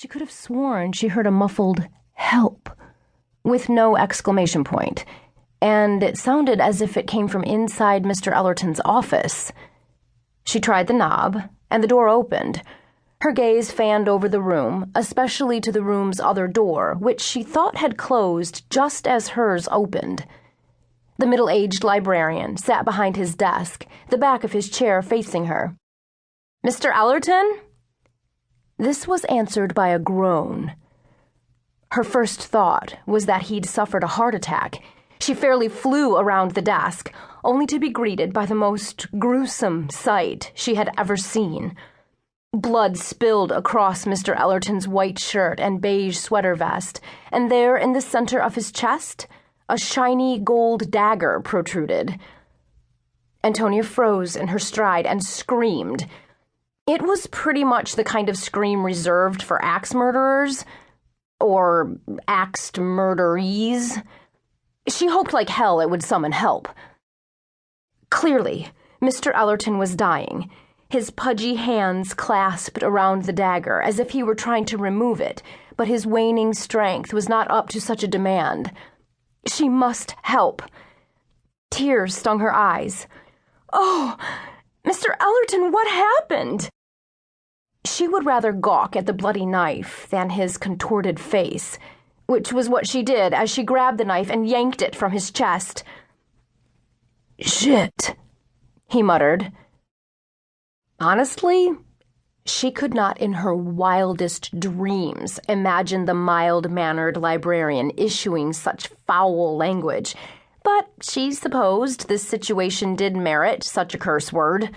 She could have sworn she heard a muffled "help" with no exclamation point, and it sounded as if it came from inside Mr. Ellerton's office. She tried the knob, and the door opened. Her gaze fanned over the room, especially to the room's other door, which she thought had closed just as hers opened. The middle-aged librarian sat behind his desk, the back of his chair facing her. "Mr. Ellerton?" This was answered by a groan. Her first thought was that he'd suffered a heart attack. She fairly flew around the desk, only to be greeted by the most gruesome sight she had ever seen. Blood spilled across Mr. Ellerton's white shirt and beige sweater vest, and there in the center of his chest, a shiny gold dagger protruded. Antonia froze in her stride and screamed. It was pretty much the kind of scream reserved for axe murderers, or axed murderees. She hoped like hell it would summon help. Clearly, Mr. Ellerton was dying, his pudgy hands clasped around the dagger as if he were trying to remove it, but his waning strength was not up to such a demand. She must help. Tears stung her eyes. "Oh, Mr. Ellerton, what happened?" She would rather gawk at the bloody knife than his contorted face, which was what she did as she grabbed the knife and yanked it from his chest. "Shit," he muttered. Honestly, she could not in her wildest dreams imagine the mild-mannered librarian issuing such foul language, but she supposed this situation did merit such a curse word.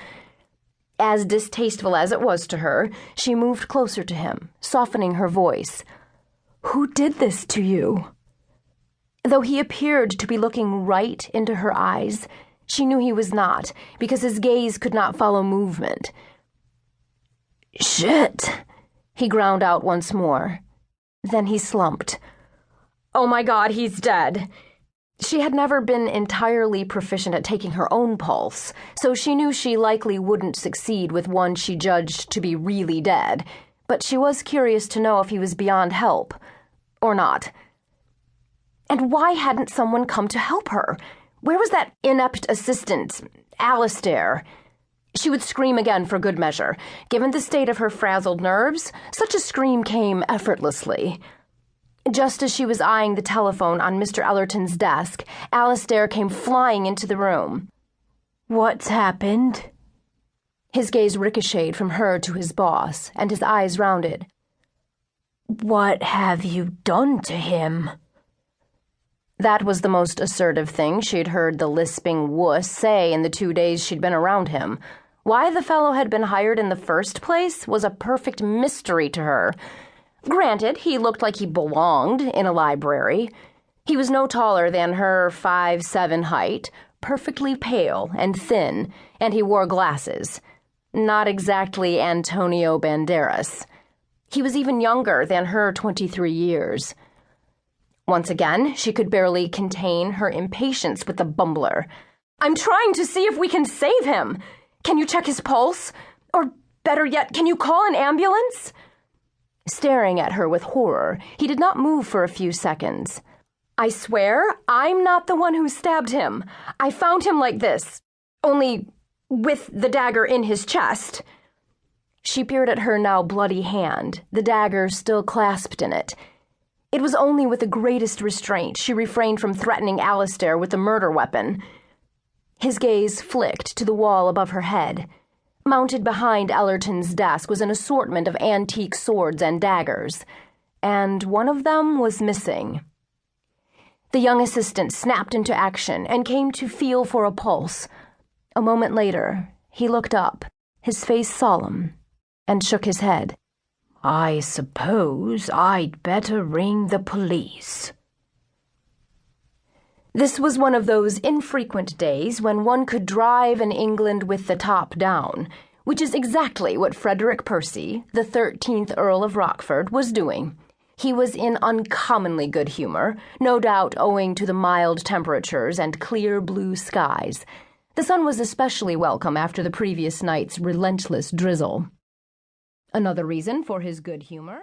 As distasteful as it was to her, she moved closer to him, softening her voice. "Who did this to you?" Though he appeared to be looking right into her eyes, she knew he was not, because his gaze could not follow movement. "Shit," he ground out once more. Then he slumped. "Oh my God, he's dead." She had never been entirely proficient at taking her own pulse, so she knew she likely wouldn't succeed with one she judged to be really dead, but she was curious to know if he was beyond help, or not. And why hadn't someone come to help her? Where was that inept assistant, Alistair? She would scream again for good measure. Given the state of her frazzled nerves, such a scream came effortlessly. Just as she was eyeing the telephone on Mr. Ellerton's desk, Alistair came flying into the room. "What's happened?" His gaze ricocheted from her to his boss, and his eyes rounded. "What have you done to him?" That was the most assertive thing she'd heard the lisping wuss say in the 2 days she'd been around him. Why the fellow had been hired in the first place was a perfect mystery to her. Granted, he looked like he belonged in a library. He was no taller than her 5'7" height, perfectly pale and thin, and he wore glasses. Not exactly Antonio Banderas. He was even younger than her 23 years. Once again, she could barely contain her impatience with the bumbler. "I'm trying to see if we can save him. Can you check his pulse? Or better yet, can you call an ambulance?" Staring at her with horror, he did not move for a few seconds. "I swear, I'm not the one who stabbed him. I found him like this, only with the dagger in his chest." She peered at her now bloody hand, the dagger still clasped in it. It was only with the greatest restraint she refrained from threatening Alistair with the murder weapon. His gaze flicked to the wall above her head. Mounted behind Ellerton's desk was an assortment of antique swords and daggers, and one of them was missing. The young assistant snapped into action and came to feel for a pulse. A moment later, he looked up, his face solemn, and shook his head. "I suppose I'd better ring the police." This was one of those infrequent days when one could drive in England with the top down, which is exactly what Frederick Percy, the 13th Earl of Rockford, was doing. He was in uncommonly good humor, no doubt owing to the mild temperatures and clear blue skies. The sun was especially welcome after the previous night's relentless drizzle. Another reason for his good humor